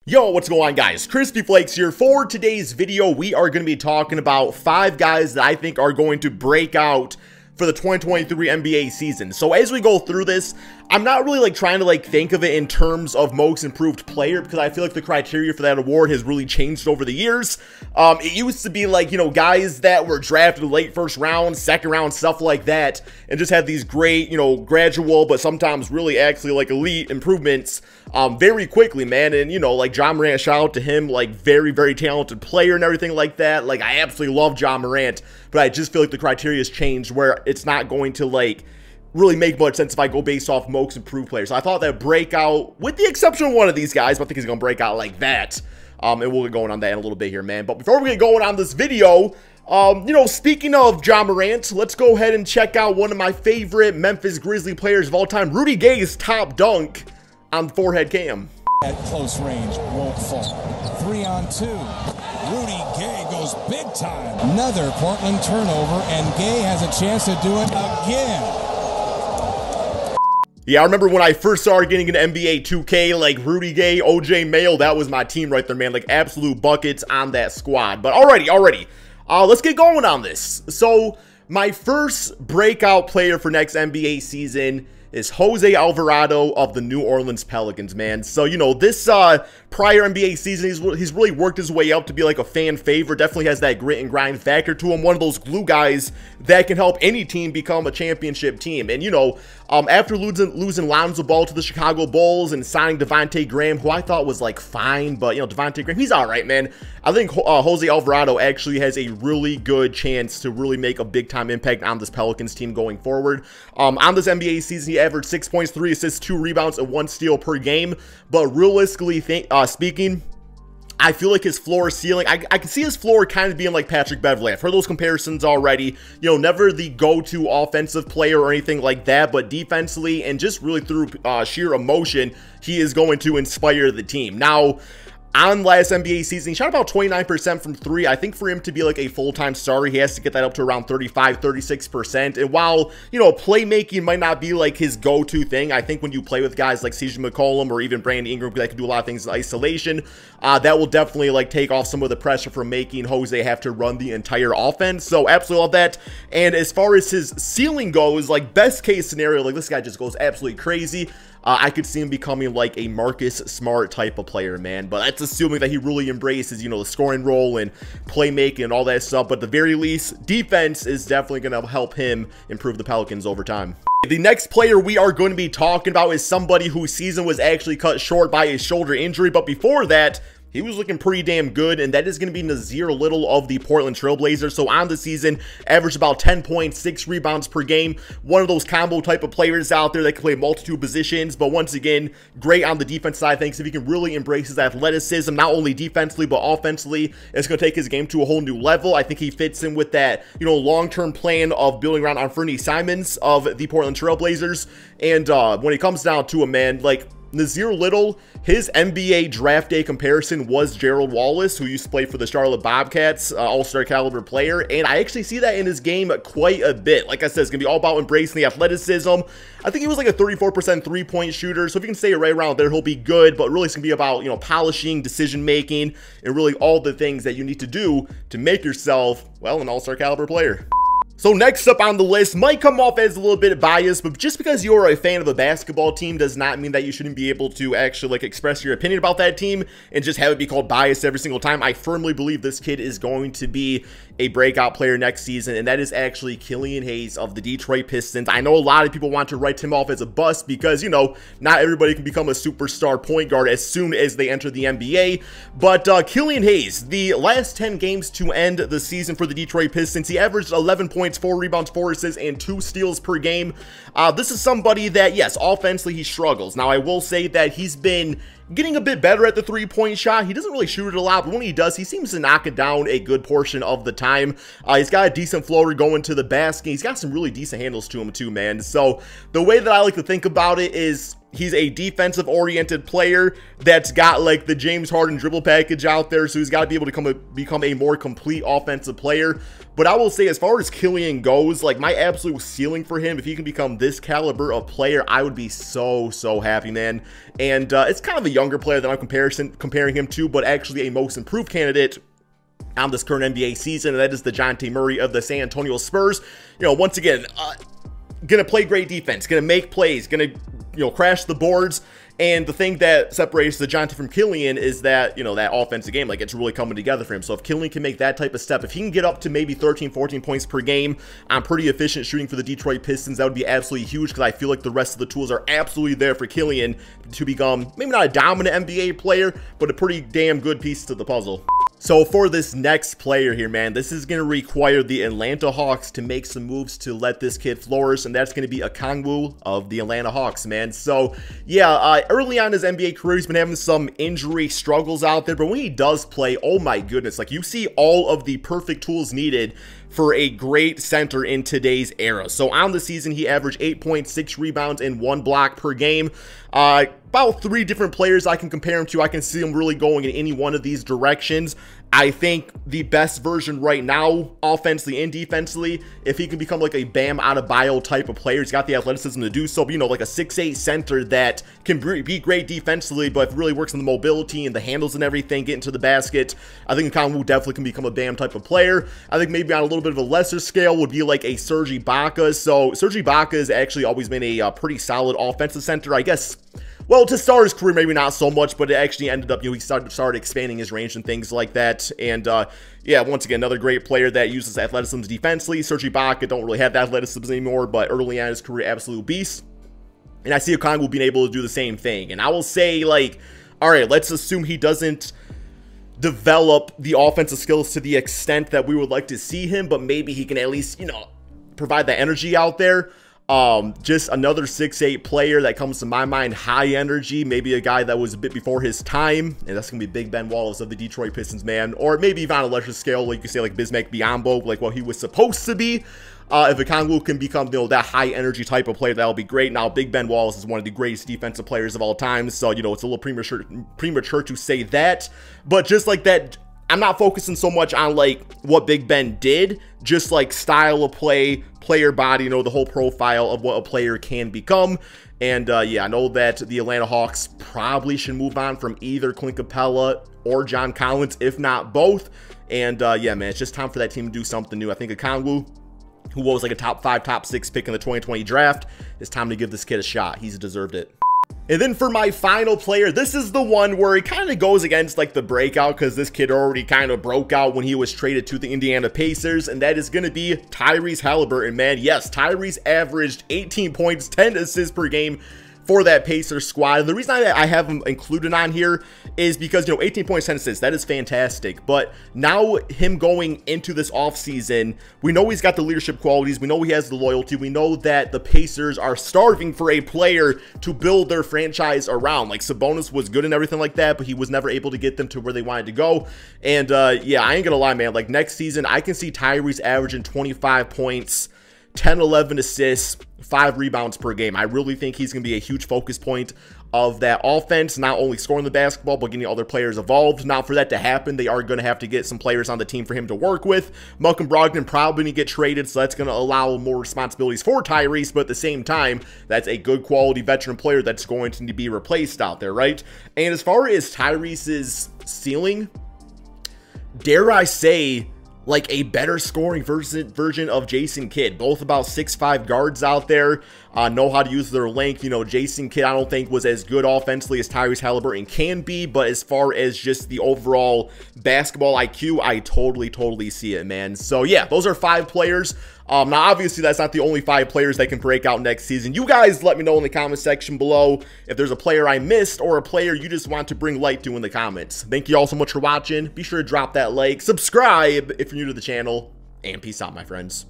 Yo, what's going on, guys? Crispy Flakes here. For today's video, we are going to be talking about 5 guys that I think are going to break out for the 2023 NBA season. So as we go through this, I'm not really trying to think of it in terms of most improved player, because I feel like the criteria for that award has really changed over the years. It used to be guys that were drafted late first round, second round, stuff like that, and just had these great, gradual, but sometimes really actually elite improvements very quickly, man. And Ja Morant, shout out to him, very, very talented player and everything like that. I absolutely love Ja Morant, but I just feel like the criteria has changed where it's not going to really make much sense if I go based off most improved players. So I thought that Breakout, with the exception of one of these guys, but I think he's gonna break out like that. And we'll get going on that in a little bit here, man. But before we get going on this video, speaking of Ja Morant, let's go ahead and check out one of my favorite Memphis Grizzly players of all time, Rudy Gay's top dunk on forehead cam. At close range, won't fall. 3-on-2. Rudy Gay goes big time. Another Portland turnover, and Gay has a chance to do it again. Yeah, I remember when I first started getting into NBA 2K, Rudy Gay, OJ Mayo, that was my team right there, man. Absolute buckets on that squad. But alrighty, let's get going on this. So, my first breakout player for next NBA season is Jose Alvarado of the New Orleans Pelicans, man. So, this prior NBA season, he's really worked his way up to be a fan favorite. Definitely has that grit and grind factor to him. One of those glue guys that can help any team become a championship team. And, after losing Lonzo Ball to the Chicago Bulls and signing Devontae Graham, who I thought was fine, but, Devontae Graham, he's all right, man. I think Jose Alvarado actually has a really good chance to really make a big-time impact on this Pelicans team going forward. On this NBA season, he averaged 6 points, 3 assists, 2 rebounds, and 1 steal per game. But realistically speaking, I feel like his floor ceiling, I can see his floor kind of being like Patrick Beverley. I've heard those comparisons already. Never the go-to offensive player or anything like that, but defensively and just really through sheer emotion, he is going to inspire the team. Now, on last NBA season, he shot about 29% from 3. I think for him to be a full-time starter, he has to get that up to around 35, 36%. And while, playmaking might not be his go-to thing, I think when you play with guys like CJ McCollum or even Brandon Ingram that can do a lot of things in isolation, that will definitely take off some of the pressure from making Jose have to run the entire offense. So absolutely love that. And as far as his ceiling goes, best case scenario, this guy just goes absolutely crazy. I could see him becoming a Marcus Smart type of player, man. But that's assuming that he really embraces, the scoring role and playmaking and all that stuff. But at the very least, defense is definitely going to help him improve the Pelicans over time. The next player we are going to be talking about is somebody whose season was actually cut short by a shoulder injury. But before that, he was looking pretty damn good, and that is going to be Nazarr Little of the Portland Trail Blazers. So on the season, averaged about 10 points, 6 rebounds per game. One of those combo type of players out there that can play multitude positions, but once again, great on the defense side. Thanks if he can really embrace his athleticism, not only defensively, but offensively. It's going to take his game to a whole new level. I think he fits in with that, long-term plan of building around Anfernee Simons of the Portland Trail Blazers. And when it comes down to him, man, Nazarr Little, his NBA draft day comparison was Gerald Wallace, who used to play for the Charlotte Bobcats, all-star caliber player, and I actually see that in his game quite a bit. Like I said, it's going to be all about embracing the athleticism. I think he was a 34% three-point shooter, so if you can stay right around there, he'll be good, but really it's going to be about, polishing, decision-making, and really all the things that you need to do to make yourself, well, an all-star caliber player. So next up on the list might come off as a little bit biased, but just because you're a fan of a basketball team does not mean that you shouldn't be able to actually express your opinion about that team and just have it be called biased every single time. I firmly believe this kid is going to be a breakout player next season, and that is actually Killian Hayes of the Detroit Pistons. I know a lot of people want to write him off as a bust because, not everybody can become a superstar point guard as soon as they enter the NBA, but Killian Hayes, the last 10 games to end the season for the Detroit Pistons, he averaged 11 points, 4 rebounds, 4 assists, and 2 steals per game. This is somebody that, yes, offensively he struggles. Now, I will say that he's been getting a bit better at the three-point shot. He doesn't really shoot it a lot, but when he does, he seems to knock it down a good portion of the time. He's got a decent floater going to the basket. He's got some really decent handles to him too, man. So the way that I like to think about it is he's a defensive-oriented player that's got the James Harden dribble package out there, so he's got to be able to become a more complete offensive player. But I will say, as far as Killian goes, my absolute ceiling for him, if he can become this caliber of player, I would be so happy, man. And it's kind of a younger player that I'm comparing him to, but actually a most improved candidate on this current NBA season, and that is DeJounte Murray of the San Antonio Spurs. You know, once again, gonna play great defense, gonna make plays, gonna, you know, crash the boards. And the thing that separates DeJounte from Killian is that, you know, that offensive game, like, it's really coming together for him. So if Killian can make that type of step, if he can get up to maybe 13, 14 points per game on pretty efficient shooting for the Detroit Pistons, that would be absolutely huge, because I feel like the rest of the tools are absolutely there for Killian to become maybe not a dominant NBA player, but a pretty damn good piece to the puzzle. So for this next player here, man, this is going to require the Atlanta Hawks to make some moves to let this kid flourish, and that's going to be Okongwu of the Atlanta Hawks, man. So yeah, early on in his NBA career, he's been having some injury struggles out there, but when he does play, oh my goodness, like, you see all of the perfect tools needed for a great center in today's era. So on the season, he averaged 8.6 rebounds and 1 block per game. About 3 different players I can compare him to. I can see him really going in any one of these directions. I think the best version right now, offensively and defensively, if he can become like a Bam Adebayo type of player, he's got the athleticism to do so, but, you know, like a 6'8 center that can be great defensively, but really works on the mobility and the handles and everything, getting to the basket. I think Okongwu definitely can become a Bam type of player. I think maybe on a little bit of a lesser scale would be like a Serge Ibaka. So Serge Ibaka has actually always been a pretty solid offensive center, I guess. Well, to start his career, maybe not so much, but it actually ended up, you know, he started expanding his range and things like that. And yeah, once again, another great player that uses athleticism defensively. Serge Ibaka don't really have that athleticism anymore, but early on in his career, absolute beast. And I see Okongwu being able to do the same thing. And I will say, like, all right, let's assume he doesn't develop the offensive skills to the extent that we would like to see him, but maybe he can at least, you know, provide that energy out there. Just another 6'8 player that comes to my mind, high energy, maybe a guy that was a bit before his time, and that's gonna be Big Ben Wallace of the Detroit Pistons, man. Or maybe even on a lesser scale, like you could say, like Bismack Biyombo, like what he was supposed to be. If Okongwu can become, you know, that high energy type of player, that'll be great. Now, Big Ben Wallace is one of the greatest defensive players of all time, so, you know, it's a little premature to say that, but just like that, I'm not focusing so much on, like, what Big Ben did, just like style of play, player body, you know, the whole profile of what a player can become. And yeah, I know that the Atlanta Hawks probably should move on from either Clint Capella or John Collins, if not both. And yeah, man, it's just time for that team to do something new. I think Okongwu, who was like a top 5, top 6 pick in the 2020 draft, it's time to give this kid a shot. He's deserved it. And then for my final player, this is the one where he kind of goes against like the breakout, because this kid already kind of broke out when he was traded to the Indiana Pacers, and that is going to be Tyrese Haliburton, man. Yes, Tyrese averaged 18 points, 10 assists per game for that Pacers squad. And the reason I have him included on here is because, you know, 18 points, 10 assists, that is fantastic. But now him going into this offseason, we know he's got the leadership qualities. We know he has the loyalty. We know that the Pacers are starving for a player to build their franchise around. Like, Sabonis was good and everything like that, but he was never able to get them to where they wanted to go. And yeah, I ain't gonna lie, man. Like, next season, I can see Tyrese averaging 25 points, 10, 11 assists, 5 rebounds per game. I really think he's going to be a huge focus point of that offense, not only scoring the basketball, but getting other players involved. Now, for that to happen, they are going to have to get some players on the team for him to work with. Malcolm Brogdon probably going to get traded, so that's going to allow more responsibilities for Tyrese, but at the same time, that's a good quality veteran player that's going to be replaced out there, right? And as far as Tyrese's ceiling, dare I say, like a better scoring version of Jason Kidd. Both about 6'5" guards out there, know how to use their length. You know, Jason Kidd I don't think was as good offensively as Tyrese Haliburton can be, but as far as just the overall basketball IQ, I totally see it, man. So yeah, those are 5 players. Now, obviously, that's not the only 5 players that can break out next season. You guys let me know in the comment section below if there's a player I missed or a player you just want to bring light to in the comments. Thank you all so much for watching. Be sure to drop that like, subscribe if you're new to the channel, and peace out, my friends.